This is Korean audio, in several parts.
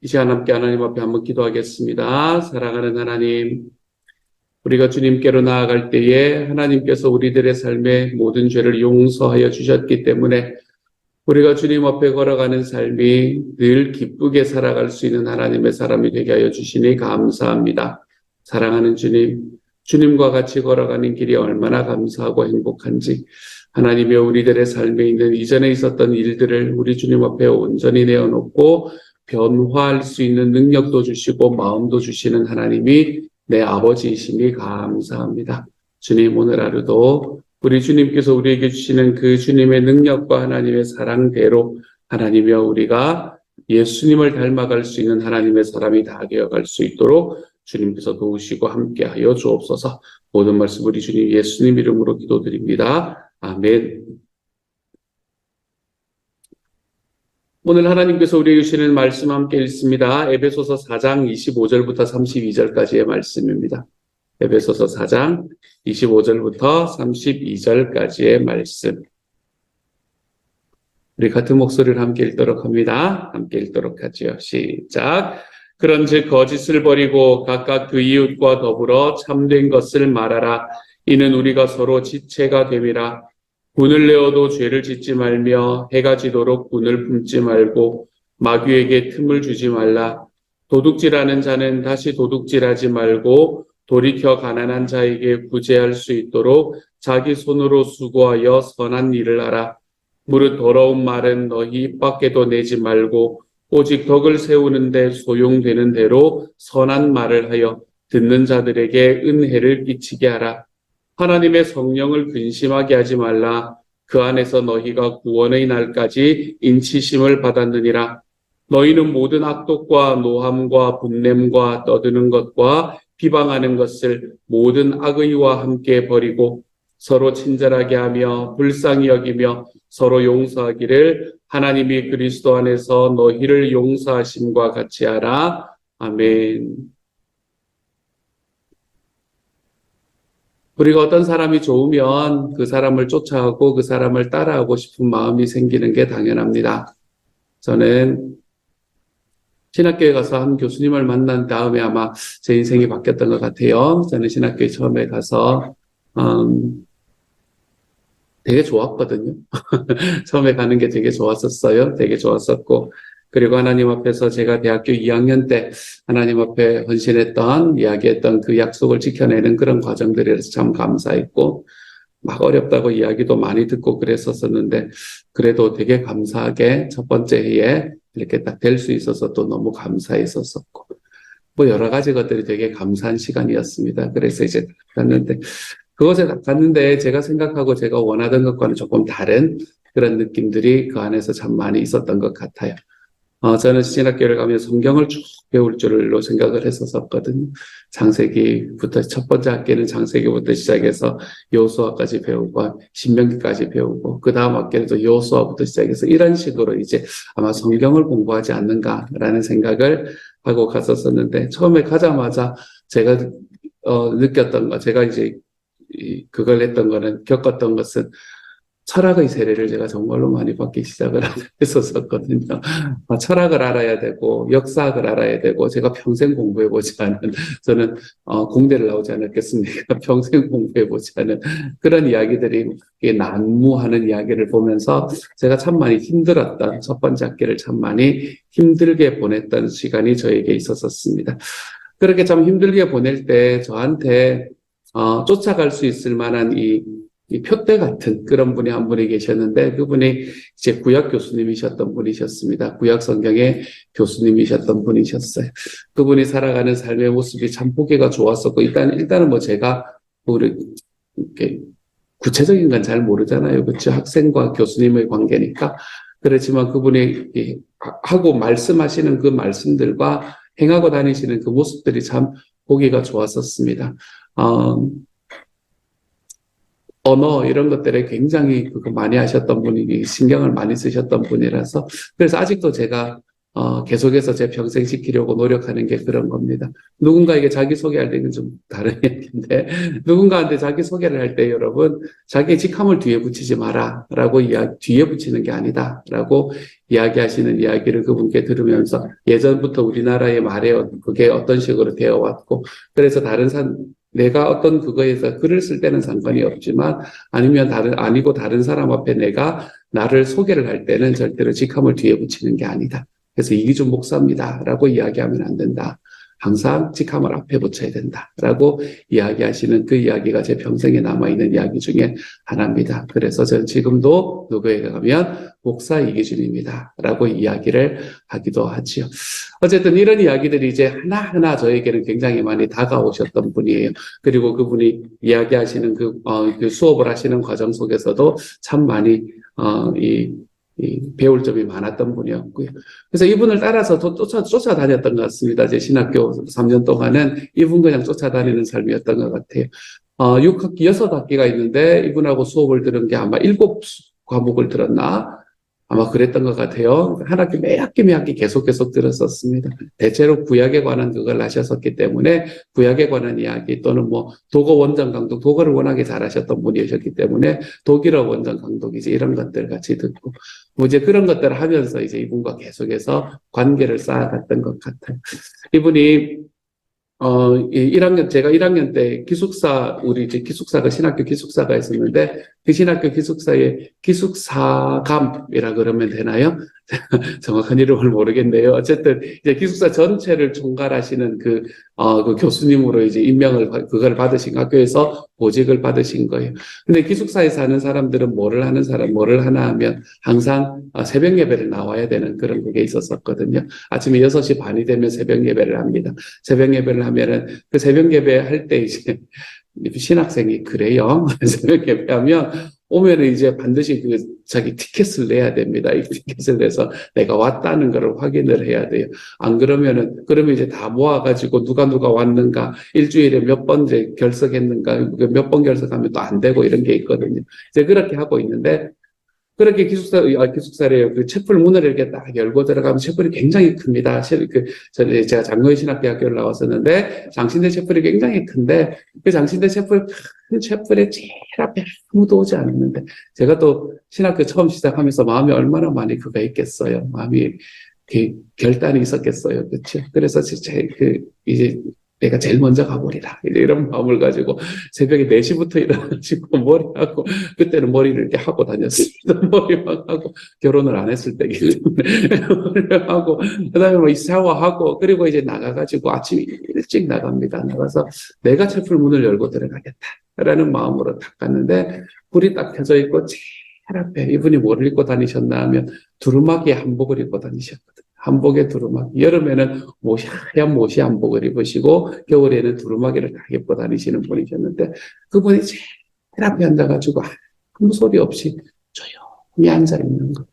시간 함께 하나님 앞에 한번 기도하겠습니다. 사랑하는 하나님, 우리가 주님께로 나아갈 때에 하나님께서 우리들의 삶의 모든 죄를 용서하여 주셨기 때문에 우리가 주님 앞에 걸어가는 삶이 늘 기쁘게 살아갈 수 있는 하나님의 사람이 되게 하여 주시니 감사합니다. 사랑하는 주님, 주님과 같이 걸어가는 길이 얼마나 감사하고 행복한지 하나님의 우리들의 삶에 있는 이전에 있었던 일들을 우리 주님 앞에 온전히 내어놓고 변화할 수 있는 능력도 주시고 마음도 주시는 하나님이 내 아버지이시니 감사합니다. 주님, 오늘 하루도 우리 주님께서 우리에게 주시는 그 주님의 능력과 하나님의 사랑대로 하나님이여 우리가 예수님을 닮아갈 수 있는 하나님의 사람이 다 되어갈 수 있도록 주님께서 도우시고 함께하여 주옵소서. 모든 말씀 우리 주님 예수님 이름으로 기도드립니다. 아멘. 오늘 하나님께서 우리에게 주시는 말씀 함께 읽습니다. 에베소서 4장 25절부터 32절까지의 말씀입니다. 에베소서 4장 25절부터 32절까지의 말씀. 우리 같은 목소리를 함께 읽도록 합니다. 함께 읽도록 하지요. 시작. 그런즉 거짓을 버리고 각각 그 이웃과 더불어 참된 것을 말하라. 이는 우리가 서로 지체가 됨이라. 분을 내어도 죄를 짓지 말며 해가 지도록 분을 품지 말고 마귀에게 틈을 주지 말라. 도둑질하는 자는 다시 도둑질하지 말고 돌이켜 가난한 자에게 구제할 수 있도록 자기 손으로 수고하여 선한 일을 하라. 무릇 더러운 말은 너희 입 밖에도 내지 말고 오직 덕을 세우는데 소용되는 대로 선한 말을 하여 듣는 자들에게 은혜를 끼치게 하라. 하나님의 성령을 근심하게 하지 말라. 그 안에서 너희가 구원의 날까지 인치심을 받았느니라. 너희는 모든 악독과 노함과 분냄과 떠드는 것과 비방하는 것을 모든 악의와 함께 버리고 서로 친절하게 하며 불쌍히 여기며 서로 용서하기를 하나님이 그리스도 안에서 너희를 용서하심과 같이 하라. 아멘. 우리가 어떤 사람이 좋으면 그 사람을 쫓아가고 그 사람을 따라하고 싶은 마음이 생기는 게 당연합니다. 저는 신학교에 가서 한 교수님을 만난 다음에 아마 제 인생이 바뀌었던 것 같아요. 저는 신학교에 처음에 가서 되게 좋았거든요. 처음에 가는 게 되게 좋았었어요. 되게 좋았었고 그리고 하나님 앞에서 제가 대학교 2학년 때 하나님 앞에 헌신했던 이야기했던 그 약속을 지켜내는 그런 과정들이라서 참 감사했고 막 어렵다고 이야기도 많이 듣고 그랬었는데 그래도 되게 감사하게 첫 번째 해에 이렇게 딱 될 수 있어서 또 너무 감사했었고 뭐 여러 가지 것들이 되게 감사한 시간이었습니다. 그래서 이제 갔는데 그것에 갔는데 제가 생각하고 제가 원하던 것과는 조금 다른 그런 느낌들이 그 안에서 참 많이 있었던 것 같아요. 저는 신학교를 가면 성경을 쭉 배울 줄로 생각을 했었거든요. 창세기부터 첫 번째 학기는 창세기부터 시작해서 여호수아까지 배우고 신명기까지 배우고 그 다음 학기는 또 여호수아부터 시작해서 이런 식으로 이제 아마 성경을 공부하지 않는가라는 생각을 하고 갔었었는데 처음에 가자마자 제가 느꼈던 거 제가 이제 그걸 했던 거는 겪었던 것은 철학의 세례를 제가 정말로 많이 받기 시작을 했었거든요. 철학을 알아야 되고 역사학을 알아야 되고 제가 평생 공부해보지 않은 저는 공대를 나오지 않았겠습니까? 평생 공부해보지 않은 그런 이야기들이 난무하는 이야기를 보면서 제가 참 많이 힘들었던 첫 번째 학기를 참 많이 힘들게 보냈던 시간이 저에게 있었습니다. 그렇게 참 힘들게 보낼 때 저한테 쫓아갈 수 있을 만한 이 표대 같은 그런 분이 한 분이 계셨는데 그분이 이제 구약 교수님이셨던 분이셨습니다. 구약 성경의 교수님이셨던 분이셨어요. 그분이 살아가는 삶의 모습이 참 보기가 좋았었고 일단은 뭐 제가 이렇게 구체적인 건 잘 모르잖아요. 그렇죠? 학생과 교수님의 관계니까. 그렇지만 그분이 하고 말씀하시는 그 말씀들과 행하고 다니시는 그 모습들이 참 보기가 좋았었습니다. 언어 이런 것들에 굉장히 그거 많이 하셨던 분이 신경을 많이 쓰셨던 분이라서 그래서 아직도 제가 계속해서 제 평생 지키려고 노력하는 게 그런 겁니다. 누군가에게 자기소개할 때는 좀 다른 얘기인데, 누군가한테 자기소개를 할 때 여러분, 자기의 직함을 뒤에 붙이지 마라. 라고 뒤에 붙이는 게 아니다. 라고 이야기하시는 이야기를 그분께 들으면서 예전부터 우리나라의 말에 그게 어떤 식으로 되어 왔고, 그래서 내가 어떤 그거에서 글을 쓸 때는 상관이 없지만, 아니고 다른 사람 앞에 내가 나를 소개를 할 때는 절대로 직함을 뒤에 붙이는 게 아니다. 그래서 이기준 목사입니다. 라고 이야기하면 안 된다. 항상 직함을 앞에 붙여야 된다. 라고 이야기하시는 그 이야기가 제 평생에 남아있는 이야기 중에 하나입니다. 그래서 저는 지금도 누구에게 가면 목사 이기준입니다. 라고 이야기를 하기도 하지요. 어쨌든 이런 이야기들이 이제 하나하나 저에게는 굉장히 많이 다가오셨던 분이에요. 그리고 그분이 이야기하시는 그 수업을 하시는 과정 속에서도 참 많이, 배울 점이 많았던 분이었고요. 그래서 이분을 따라서 쫓아다녔던 것 같습니다. 제 신학교 3년 동안은 이분 그냥 쫓아다니는 삶이었던 것 같아요. 6학기, 6학기가 있는데 이분하고 수업을 들은 게 아마 7과목을 들었나? 아마 그랬던 것 같아요. 한 학기, 매 학기 계속 들었었습니다. 대체로 구약에 관한 그걸 하셨었기 때문에 구약에 관한 이야기 또는 뭐 독어 원전 강독, 독어를 워낙에 잘하셨던 분이셨기 때문에 독일어 원전 강독 이제 이런 것들 같이 듣고 뭐 이제 그런 것들을 하면서 이제 이분과 계속해서 관계를 쌓아갔던 것 같아요. 이분이 제가 1학년 때 우리 이제 기숙사가 신학교 기숙사가 있었는데, 그 신학교 기숙사에 기숙사감이라 그러면 되나요? 정확한 이름을 모르겠네요. 어쨌든, 이제 기숙사 전체를 총괄하시는 그 교수님으로 이제 그걸 받으신 학교에서 보직을 받으신 거예요. 근데 기숙사에 사는 사람들은 뭐를 하나 하면 항상 새벽 예배를 나와야 되는 그런 게 있었었거든요. 아침에 6시 반이 되면 새벽 예배를 합니다. 새벽 예배를 하면은 그 새벽 예배 할 때 이제 신학생이 그래요. 새벽 예배하면 오면은 이제 반드시 자기 티켓을 내야 됩니다. 이 티켓을 내서 내가 왔다는 것을 확인을 해야 돼요. 안 그러면 이제 다 모아가지고 누가 왔는가, 일주일에 몇 번 결석했는가, 몇 번 결석하면 또 안 되고 이런 게 있거든요. 이제 그렇게 하고 있는데, 그렇게 기숙사래요. 그 채플 문을 이렇게 딱 열고 들어가면 채플이 굉장히 큽니다. 제가 장로의 신학대학교를 나왔었는데, 장신대 채플이 굉장히 큰데, 그 장신대 큰 채플에 제일 앞에 아무도 오지 않았는데, 제가 또 신학교 처음 시작하면서 마음이 얼마나 많이 그가 있겠어요. 마음이, 결단이 있었겠어요. 그렇죠. 그래서 이제 내가 제일 먼저 가버리라. 이런 마음을 가지고 새벽에 4시부터 일어나가지고 머리하고, 그때는 머리를 이렇게 하고 다녔습니다. 머리만 하고, 결혼을 안 했을 때기 때문에. 머리를 하고, 그 다음에 뭐 샤워하고, 그리고 이제 나가가지고 아침 일찍 나갑니다. 나가서 내가 채플 문을 열고 들어가겠다. 라는 마음으로 딱 갔는데, 불이 딱 켜져 있고, 제일 앞에 이분이 뭐를 입고 다니셨나 하면, 두루마기 한복을 입고 다니셨거든요. 한복에 두루마기. 여름에는 하얀 모시 한복을 입으시고 겨울에는 두루마기를 다 입고 다니시는 분이셨는데 그분이 제일 앞에 앉아가지고 아무 소리 없이 조용히 앉아있는 거.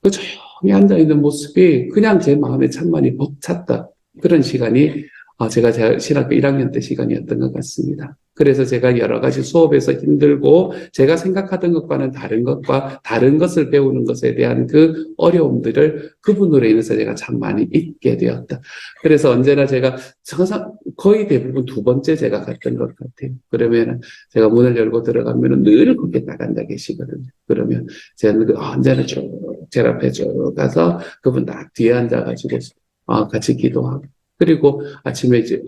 그 조용히 앉아있는 모습이 그냥 제 마음에 참 많이 벅찼다. 그런 시간이 제가 신학교 1학년 때 시간이었던 것 같습니다. 그래서 제가 여러 가지 수업에서 힘들고 제가 생각하던 것과는 다른 것을 배우는 것에 대한 그 어려움들을 그분으로 인해서 제가 참 많이 잊게 되었다. 그래서 언제나 제가 항상 거의 대부분 2번째 제가 갔던 것 같아요. 그러면 제가 문을 열고 들어가면 늘 거기에 딱 앉아 계시거든요. 그러면 제가 언제나 쭉 제 앞에 쭉 가서 그분 딱 뒤에 앉아가지고 같이 기도하고 그리고 아침에 이제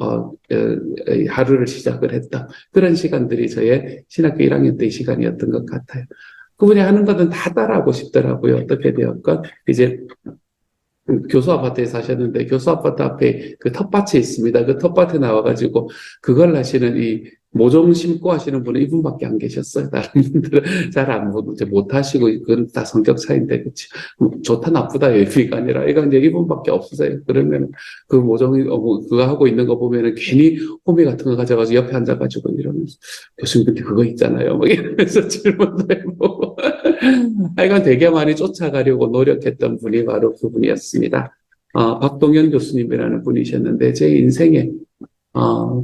하루를 시작을 했다. 그런 시간들이 저의 신학교 1학년 때의 시간이었던 것 같아요. 그분이 하는 것은 다 따라하고 싶더라고요. 어떻게 되었건 이제 교수 아파트에 사셨는데 교수 아파트 앞에 그 텃밭이 있습니다. 그 텃밭에 나와가지고 그걸 하시는 이 모종 심고 하시는 분은 이분밖에 안 계셨어요. 다른 분들은 잘 못 하시고 그건 다 성격 차이인데 그치 좋다 나쁘다 얘기가 아니라 이건 이제 이분밖에 없으세요. 그러면 그 모종이 그거 하고 있는 거 보면은 괜히 호미 같은 거 가져가지고 옆에 앉아가지고 이러면서 교수님 근데 그거 있잖아요. 뭐 이러면서 질문도 해보고 하여간 되게 많이 쫓아가려고 노력했던 분이 바로 그분이었습니다. 박동현 교수님이라는 분이셨는데 제 인생에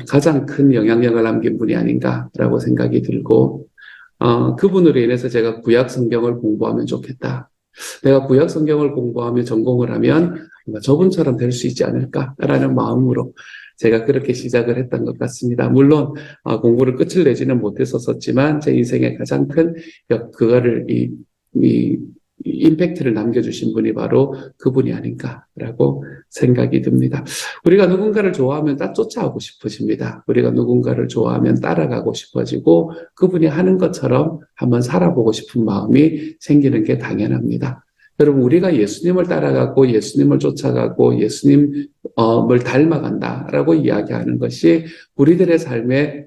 가장 큰 영향력을 남긴 분이 아닌가라고 생각이 들고 그분으로 인해서 제가 구약 성경을 공부하면 좋겠다. 내가 구약 성경을 공부하며 전공을 하면 저분처럼 될 수 있지 않을까라는 마음으로 제가 그렇게 시작을 했던 것 같습니다. 물론 공부를 끝을 내지는 못했었지만 제 인생의 가장 큰 그거를 이 임팩트를 남겨주신 분이 바로 그분이 아닌가라고 생각이 듭니다. 우리가 누군가를 좋아하면 딱 쫓아가고 싶어집니다. 우리가 누군가를 좋아하면 따라가고 싶어지고 그분이 하는 것처럼 한번 살아보고 싶은 마음이 생기는 게 당연합니다. 여러분, 우리가 예수님을 따라가고 예수님을 쫓아가고 예수님을 닮아간다라고 이야기하는 것이 우리들의 삶에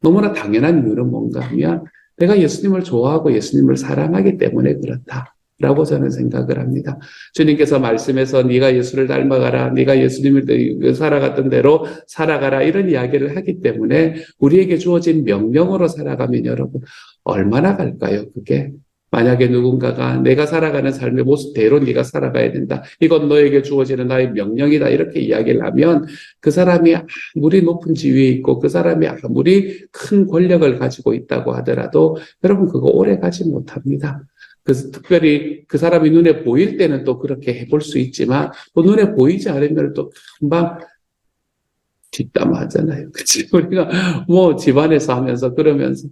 너무나 당연한 이유는 뭔가 하면 내가 예수님을 좋아하고 예수님을 사랑하기 때문에 그렇다라고 저는 생각을 합니다. 주님께서 말씀에서 네가 예수를 닮아가라, 네가 예수님을 살아갔던 대로 살아가라 이런 이야기를 하기 때문에 우리에게 주어진 명령으로 살아가면 여러분 얼마나 갈까요? 그게 만약에 누군가가 내가 살아가는 삶의 모습대로 네가 살아가야 된다. 이건 너에게 주어지는 나의 명령이다. 이렇게 이야기를 하면 그 사람이 아무리 높은 지위에 있고 그 사람이 아무리 큰 권력을 가지고 있다고 하더라도 여러분 그거 오래 가지 못합니다. 특별히 그 사람이 눈에 보일 때는 또 그렇게 해볼 수 있지만 또 눈에 보이지 않으면 또 금방 뒷담화하잖아요. 그치? 우리가 뭐 집안에서 하면서 그러면서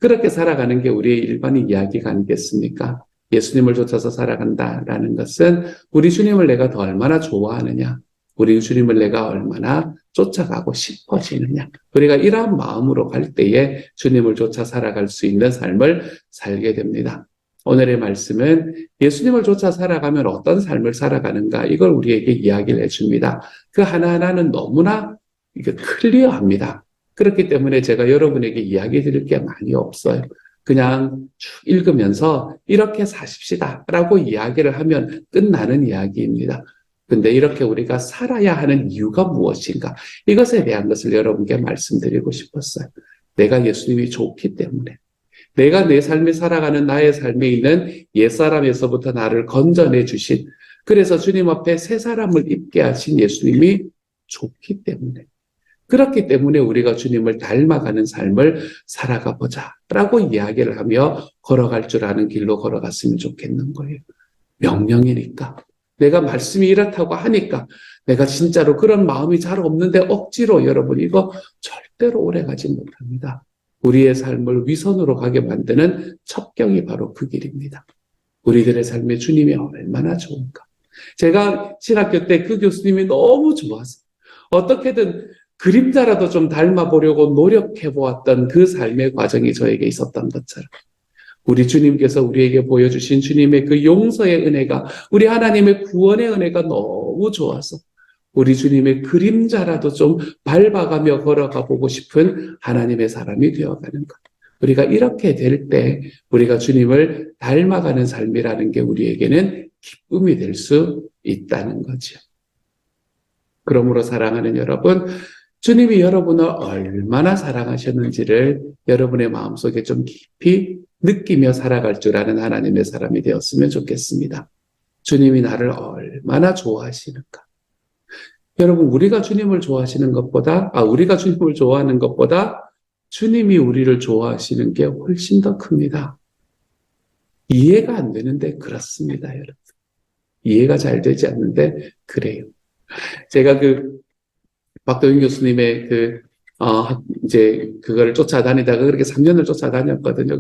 그렇게 살아가는 게 우리의 일반인 이야기가 아니겠습니까? 예수님을 쫓아서 살아간다라는 것은 우리 주님을 내가 더 얼마나 좋아하느냐, 우리 주님을 내가 얼마나 쫓아가고 싶어지느냐. 우리가 이러한 마음으로 갈 때에 주님을 쫓아 살아갈 수 있는 삶을 살게 됩니다. 오늘의 말씀은 예수님을 쫓아 살아가면 어떤 삶을 살아가는가 이걸 우리에게 이야기를 해줍니다. 그 하나하나는 너무나 이게 클리어합니다. 그렇기 때문에 제가 여러분에게 이야기 드릴 게 많이 없어요. 그냥 쭉 읽으면서 이렇게 사십시다 라고 이야기를 하면 끝나는 이야기입니다. 근데 이렇게 우리가 살아야 하는 이유가 무엇인가? 이것에 대한 것을 여러분께 말씀드리고 싶었어요. 내가 예수님이 좋기 때문에. 내가 내 삶을 살아가는 나의 삶에 있는 옛사람에서부터 나를 건져내 주신, 그래서 주님 앞에 새 사람을 입게 하신 예수님이 좋기 때문에. 그렇기 때문에 우리가 주님을 닮아가는 삶을 살아가 보자 라고 이야기를 하며 걸어갈 줄 아는 길로 걸어갔으면 좋겠는 거예요. 명령이니까. 내가 말씀이 이렇다고 하니까 내가 진짜로 그런 마음이 잘 없는데 억지로 여러분 이거 절대로 오래가지 못합니다. 우리의 삶을 위선으로 가게 만드는 첩경이 바로 그 길입니다. 우리들의 삶에 주님이 얼마나 좋은가. 제가 신학교 때 그 교수님이 너무 좋아서 어떻게든 그림자라도 좀 닮아보려고 노력해보았던 그 삶의 과정이 저에게 있었던 것처럼 우리 주님께서 우리에게 보여주신 주님의 그 용서의 은혜가 우리 하나님의 구원의 은혜가 너무 좋아서 우리 주님의 그림자라도 좀 밟아가며 걸어가 보고 싶은 하나님의 사람이 되어가는 것. 우리가 이렇게 될 때 우리가 주님을 닮아가는 삶이라는 게 우리에게는 기쁨이 될 수 있다는 거죠. 그러므로 사랑하는 여러분, 주님이 여러분을 얼마나 사랑하셨는지를 여러분의 마음속에 좀 깊이 느끼며 살아갈 줄 아는 하나님의 사람이 되었으면 좋겠습니다. 주님이 나를 얼마나 좋아하시는가. 여러분, 우리가 주님을 좋아하시는 것보다, 우리가 주님을 좋아하는 것보다 주님이 우리를 좋아하시는 게 훨씬 더 큽니다. 이해가 안 되는데 그렇습니다, 여러분. 이해가 잘 되지 않는데 그래요. 제가 박도윤 교수님의 이제 그거를 쫓아다니다가 그렇게 3년을 쫓아다녔거든요.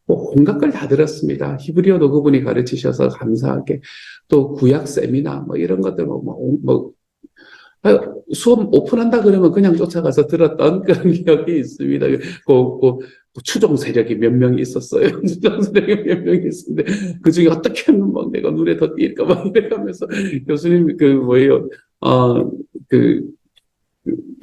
온갖 걸 다 들었습니다. 히브리어도 그분이 가르치셔서 감사하게. 또 구약 세미나, 이런 것들, 수업 오픈한다 그러면 그냥 쫓아가서 들었던 그런 기억이 있습니다. 추종 세력이 몇 명이 있었어요. 추종 세력이 몇 명이 있었는데, 그 중에 어떻게 하면 내가 눈에 더 띌까 이래가면서 교수님,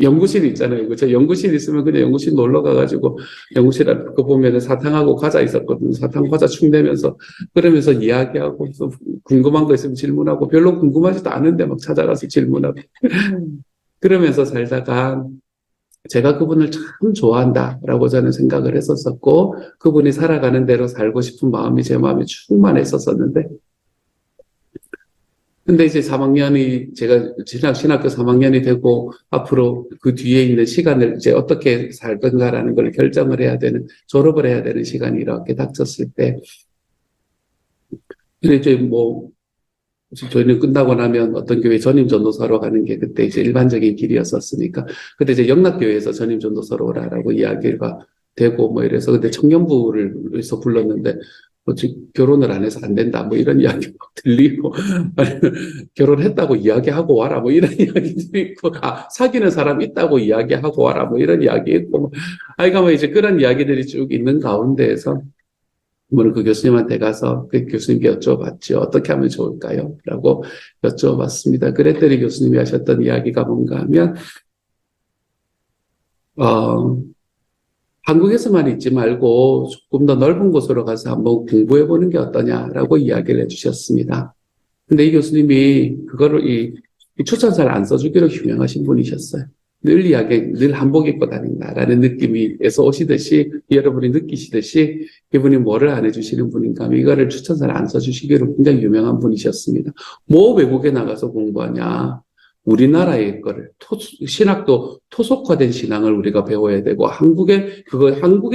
연구실 있잖아요. 그죠? 연구실 있으면 그냥 연구실 놀러 가가지고 연구실 그거 보면은 사탕하고 과자 있었거든요. 사탕 과자 축 내면서 그러면서 이야기하고 궁금한 거 있으면 질문하고 별로 궁금하지도 않은데 막 찾아가서 질문하고 그러면서 살다가 제가 그분을 참 좋아한다라고 저는 생각을 했었었고 그분이 살아가는 대로 살고 싶은 마음이 제 마음에 충만했었었는데 근데 이제 3학년이, 제가 신학교 3학년이 되고, 앞으로 그 뒤에 있는 시간을 이제 어떻게 살 건가라는 걸 결정을 해야 되는, 졸업을 해야 되는 시간이 이렇게 닥쳤을 때, 근데 이제 저희는 끝나고 나면 어떤 교회 전임 전도사로 가는 게 그때 이제 일반적인 길이었었으니까. 그때 이제 영락교회에서 전임 전도사로 오라라고 이야기가 되고 뭐 이래서 근데 청년부를해서 불렀는데 뭐 결혼을 안 해서 안 된다 뭐 이런 이야기 막 들리고 아니면 결혼했다고 이야기하고 와라 뭐 이런 이야기도 있고 사귀는 사람 있다고 이야기하고 와라 뭐 이런 이야기 있고 아이가 뭐 이제 그런 이야기들이 쭉 있는 가운데에서 오늘 그 교수님한테 가서 그 교수님께 여쭤봤죠. 어떻게 하면 좋을까요? 라고 여쭤봤습니다. 그랬더니 교수님이 하셨던 이야기가 뭔가 하면 한국에서만 있지 말고 조금 더 넓은 곳으로 가서 한번 공부해 보는 게 어떠냐라고 이야기를 해주셨습니다. 근데 이 교수님이 그거를 이 추천사를 안 써주기로 유명하신 분이셨어요. 늘 한복 입고 다닌다라는 느낌에서 오시듯이 여러분이 느끼시듯이 이분이 뭐를 안 해주시는 분인가 하면 이거를 추천사를 안 써주시기로 굉장히 유명한 분이셨습니다. 뭐 외국에 나가서 공부하냐. 우리나라의 거를 신학도 토속화된 신앙을 우리가 배워야 되고 한국의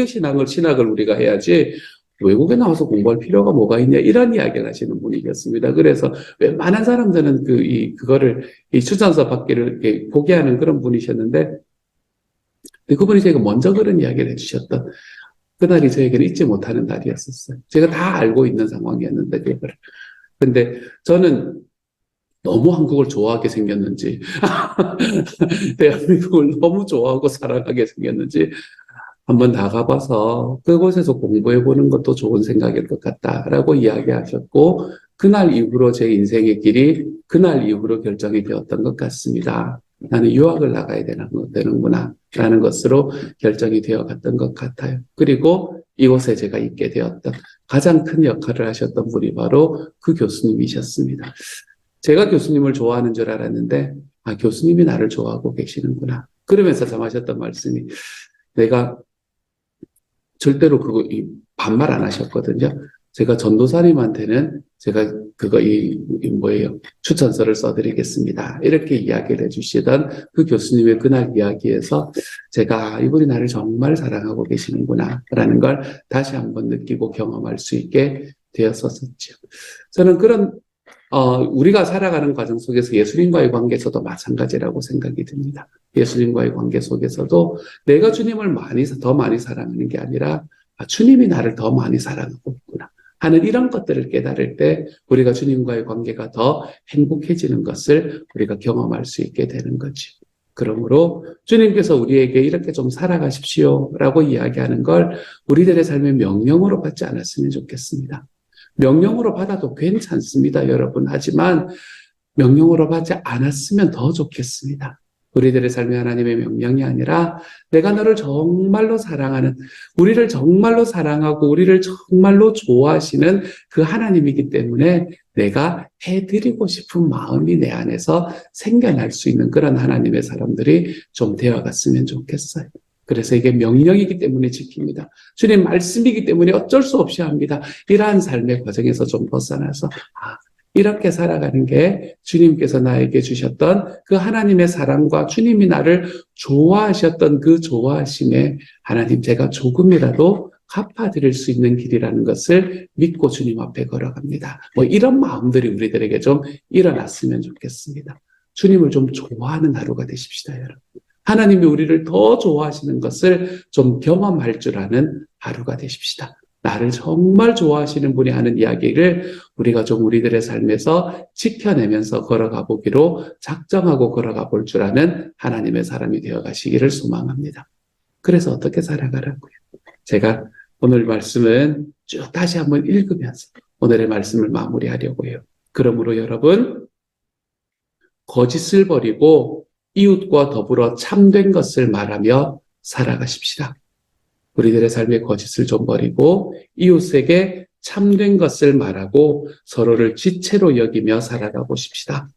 신학을 우리가 해야지 외국에 나와서 공부할 필요가 뭐가 있냐 이런 이야기를 하시는 분이셨습니다. 그래서 웬만한 사람들은 그거를 이 추천서 받기를 이렇게 포기하는 그런 분이셨는데 그분이 제가 먼저 그런 이야기를 해주셨던 그날이 저에게는 잊지 못하는 날이었었어요. 제가 다 알고 있는 상황이었는데 그거를. 근데 저는 너무 한국을 좋아하게 생겼는지, 대한민국을 너무 좋아하고 사랑하게 생겼는지, 한번 나가봐서 그곳에서 공부해보는 것도 좋은 생각일 것 같다라고 이야기하셨고, 그날 이후로 제 인생의 길이 그날 이후로 결정이 되었던 것 같습니다. 나는 유학을 나가야 되는구나, 라는 것으로 결정이 되어 갔던 것 같아요. 그리고 이곳에 제가 있게 되었던 가장 큰 역할을 하셨던 분이 바로 그 교수님이셨습니다. 제가 교수님을 좋아하는 줄 알았는데, 교수님이 나를 좋아하고 계시는구나. 그러면서 참 하셨던 말씀이, 내가 절대로 반말 안 하셨거든요. 제가 전도사님한테는 제가 추천서를 써드리겠습니다. 이렇게 이야기를 해주시던 그 교수님의 그날 이야기에서 제가 이분이 나를 정말 사랑하고 계시는구나. 라는 걸 다시 한번 느끼고 경험할 수 있게 되었었죠. 저는 우리가 살아가는 과정 속에서 예수님과의 관계에서도 마찬가지라고 생각이 듭니다. 예수님과의 관계 속에서도 내가 주님을 더 많이 사랑하는 게 아니라 주님이 나를 더 많이 사랑하고 있구나 하는 이런 것들을 깨달을 때 우리가 주님과의 관계가 더 행복해지는 것을 우리가 경험할 수 있게 되는 거죠. 그러므로 주님께서 우리에게 이렇게 좀 살아가십시오라고 이야기하는 걸 우리들의 삶의 명령으로 받지 않았으면 좋겠습니다. 명령으로 받아도 괜찮습니다, 여러분. 하지만 명령으로 받지 않았으면 더 좋겠습니다. 우리들의 삶이 하나님의 명령이 아니라 내가 너를 정말로 사랑하는, 우리를 정말로 사랑하고 우리를 정말로 좋아하시는 그 하나님이기 때문에 내가 해드리고 싶은 마음이 내 안에서 생겨날 수 있는 그런 하나님의 사람들이 좀 되어갔으면 좋겠어요. 그래서 이게 명령이기 때문에 지킵니다. 주님 말씀이기 때문에 어쩔 수 없이 합니다. 이러한 삶의 과정에서 좀 벗어나서 이렇게 살아가는 게 주님께서 나에게 주셨던 그 하나님의 사랑과 주님이 나를 좋아하셨던 그 좋아하심에 하나님 제가 조금이라도 갚아드릴 수 있는 길이라는 것을 믿고 주님 앞에 걸어갑니다. 이런 마음들이 우리들에게 좀 일어났으면 좋겠습니다. 주님을 좀 좋아하는 하루가 되십시다, 여러분. 하나님이 우리를 더 좋아하시는 것을 좀 경험할 줄 아는 하루가 되십시다. 나를 정말 좋아하시는 분이 하는 이야기를 우리가 좀 우리들의 삶에서 지켜내면서 걸어가 보기로 작정하고 걸어가 볼 줄 아는 하나님의 사람이 되어 가시기를 소망합니다. 그래서 어떻게 살아가라고요? 제가 오늘 말씀은 쭉 다시 한번 읽으면서 오늘의 말씀을 마무리하려고 해요. 그러므로 여러분, 거짓을 버리고 이웃과 더불어 참된 것을 말하며 살아가십시다. 우리들의 삶의 거짓을 좀 버리고 이웃에게 참된 것을 말하고 서로를 지체로 여기며 살아가 보십시다.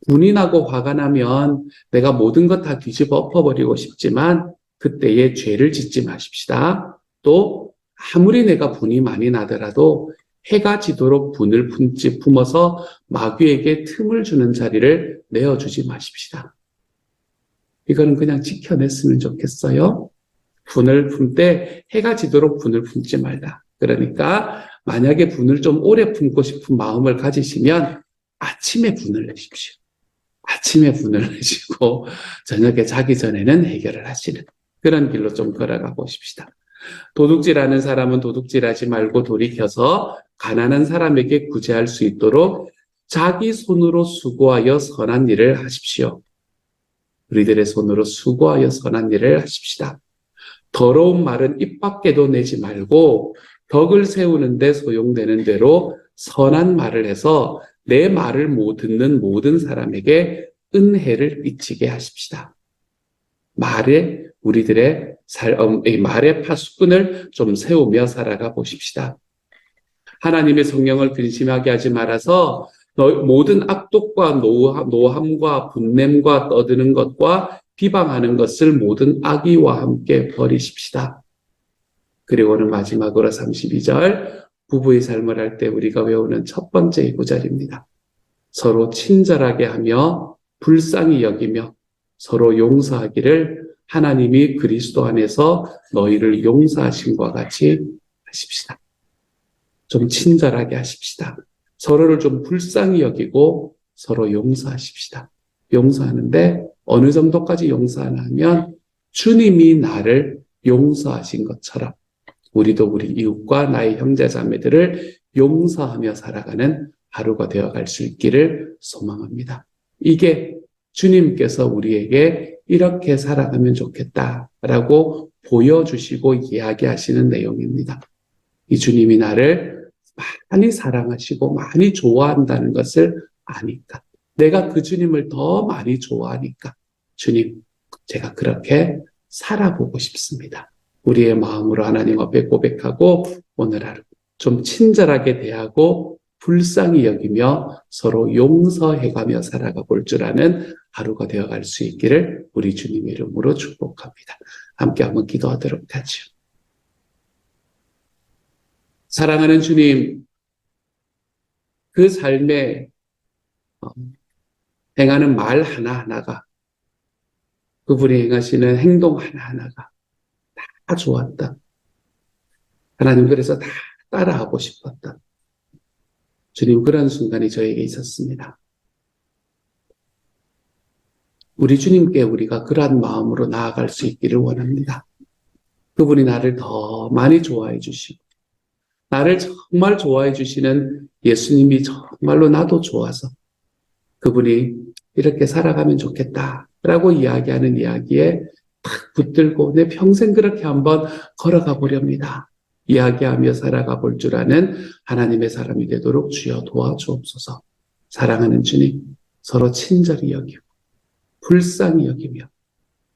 분이 나고 화가 나면 내가 모든 것 다 뒤집어 엎어버리고 싶지만 그때에 죄를 짓지 마십시다. 또 아무리 내가 분이 많이 나더라도 해가 지도록 분을 품어서 마귀에게 틈을 주는 자리를 내어주지 마십시다. 이거는 그냥 지켜냈으면 좋겠어요. 분을 품 때 해가 지도록 분을 품지 말라. 그러니까 만약에 분을 좀 오래 품고 싶은 마음을 가지시면 아침에 분을 내십시오. 아침에 분을 내시고 저녁에 자기 전에는 해결을 하시는 그런 길로 좀 걸어가 보십시다. 도둑질하는 사람은 도둑질하지 말고 돌이켜서 가난한 사람에게 구제할 수 있도록 자기 손으로 수고하여 선한 일을 하십시오. 우리들의 손으로 수고하여 선한 일을 하십시다. 더러운 말은 입 밖에도 내지 말고 덕을 세우는 데 소용되는 대로 선한 말을 해서 내 말을 못 듣는 모든 사람에게 은혜를 끼치게 하십시다. 우리들의 말의 파수꾼을 좀 세우며 살아가 보십시다. 하나님의 성령을 근심하게 하지 말아서 모든 악독과 노함과 분냄과 떠드는 것과 비방하는 것을 모든 악의와 함께 버리십시다. 그리고는 마지막으로 32절 부부의 삶을 할 때 우리가 외우는 첫 번째 구절입니다. 서로 친절하게 하며 불쌍히 여기며 서로 용서하기를 하나님이 그리스도 안에서 너희를 용서하신 것 같이 하십시다. 좀 친절하게 하십시다. 서로를 좀 불쌍히 여기고 서로 용서하십시다. 용서하는데 어느 정도까지 용서하냐 하면 주님이 나를 용서하신 것처럼 우리도 우리 이웃과 나의 형제 자매들을 용서하며 살아가는 하루가 되어갈 수 있기를 소망합니다. 이게 주님께서 우리에게 이렇게 살아가면 좋겠다라고 보여주시고 이야기하시는 내용입니다. 이 주님이 나를 많이 사랑하시고 많이 좋아한다는 것을 아니까, 내가 그 주님을 더 많이 좋아하니까 주님, 제가 그렇게 살아보고 싶습니다. 우리의 마음으로 하나님 앞에 고백하고 오늘 하루 좀 친절하게 대하고 불쌍히 여기며 서로 용서해가며 살아가 볼 줄 아는 하루가 되어갈 수 있기를 우리 주님의 이름으로 축복합니다. 함께 한번 기도하도록 하죠. 사랑하는 주님, 그 삶에 행하는 말 하나하나가, 그분이 행하시는 행동 하나하나가 다 좋았다. 하나님, 그래서 다 따라하고 싶었다. 주님, 그런 순간이 저에게 있었습니다. 우리 주님께 우리가 그러한 마음으로 나아갈 수 있기를 원합니다. 그분이 나를 더 많이 좋아해 주시고 나를 정말 좋아해 주시는 예수님이 정말로 나도 좋아서 그분이 이렇게 살아가면 좋겠다라고 이야기하는 이야기에 탁 붙들고 내 평생 그렇게 한번 걸어가 보렵니다. 이야기하며 살아가 볼 줄 아는 하나님의 사람이 되도록 주여 도와주옵소서. 사랑하는 주님, 서로 친절히 여기고 불쌍히 여기며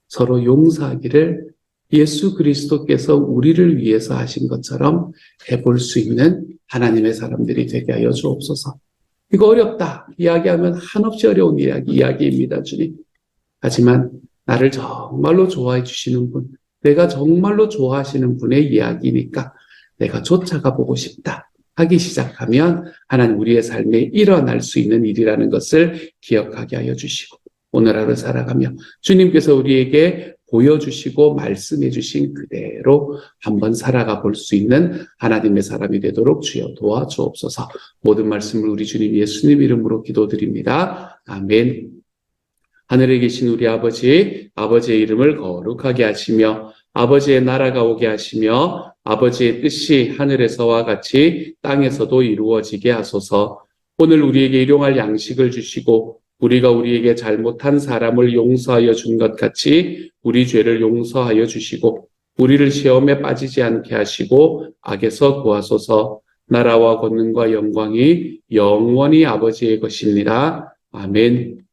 서로 용서하기를 예수 그리스도께서 우리를 위해서 하신 것처럼 해볼 수 있는 하나님의 사람들이 되게 하여 주옵소서. 이거 어렵다 이야기하면 한없이 어려운 이야기입니다, 주님. 하지만 나를 정말로 좋아해 주시는 분, 내가 정말로 좋아하시는 분의 이야기니까 내가 쫓아가 보고 싶다 하기 시작하면 하나님 우리의 삶에 일어날 수 있는 일이라는 것을 기억하게 하여 주시고 오늘 하루 살아가며 주님께서 우리에게 보여주시고 말씀해 주신 그대로 한번 살아가 볼 수 있는 하나님의 사람이 되도록 주여 도와주옵소서. 모든 말씀을 우리 주님 예수님 이름으로 기도드립니다. 아멘. 하늘에 계신 우리 아버지, 아버지의 이름을 거룩하게 하시며 아버지의 나라가 오게 하시며 아버지의 뜻이 하늘에서와 같이 땅에서도 이루어지게 하소서. 오늘 우리에게 일용할 양식을 주시고 우리가 우리에게 잘못한 사람을 용서하여 준 것 같이 우리 죄를 용서하여 주시고 우리를 시험에 빠지지 않게 하시고 악에서 구하소서. 나라와 권능과 영광이 영원히 아버지의 것입니다. 아멘.